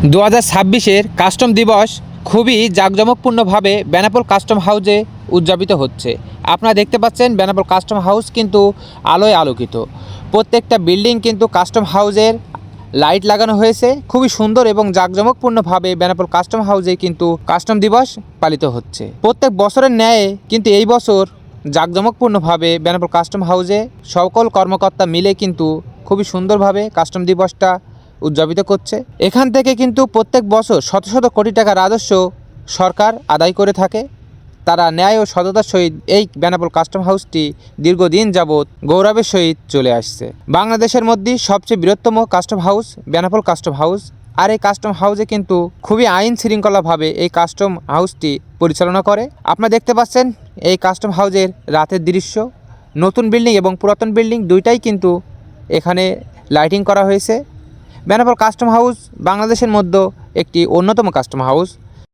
2026-এর custom দিবস খুবই জাঁকজমকপূর্ণভাবে Benapole custom হাউসে উদযাপিত হচ্ছে। আপনারা দেখতে পাচ্ছেন বেনাপোল কাস্টম হাউস কিন্তু আলোয় আলোকিত। প্রত্যেকটা বিল্ডিং কিন্তু কাস্টম হাউসের লাইট লাগানো হয়েছে। খুবই সুন্দর এবং জাঁকজমকপূর্ণভাবে বেনাপোল কাস্টম হাউসে কিন্তু কাস্টম দিবস পালিত হচ্ছে। প্রত্যেক বছরের ন্যায় কিন্তু এই বছর জাঁকজমকপূর্ণভাবে বেনাপোল কাস্টম হাউসে সকল কর্মকর্তা মিলে কিন্তু খুবই সুন্দরভাবে কাস্টম দিবসটা উদযাপিত করছে। এখান থেকে কিন্তু প্রত্যেক বছর শত শত কোটি টাকা রাজস্ব সরকার আদায় করে থাকে। তারা ন্যায় ও সততার সহিত এই বেনাপোল কাস্টম হাউসটি দীর্ঘদিন যাবৎ গৌরবের সহিত চলে আসছে। বাংলাদেশের মধ্যে সবচেয়ে বৃহত্তম custom house Benapole custom house. আর এই কাস্টম হাউসে কিন্তু খুবই আইন শৃঙ্খলাভাবে এই কাস্টম হাউসটি পরিচালনা করে। আপনারা দেখতে পাচ্ছেন এই কাস্টম হাউসের রাতের দৃশ্য। নতুন বিল্ডিং এবং পুরাতন বিল্ডিং দুইটাই কিন্তু এখানে লাইটিং করা হয়েছে। বেনাপোল কাস্টম হাউস বাংলাদেশের মধ্যে একটি অন্যতম কাস্টম হাউস।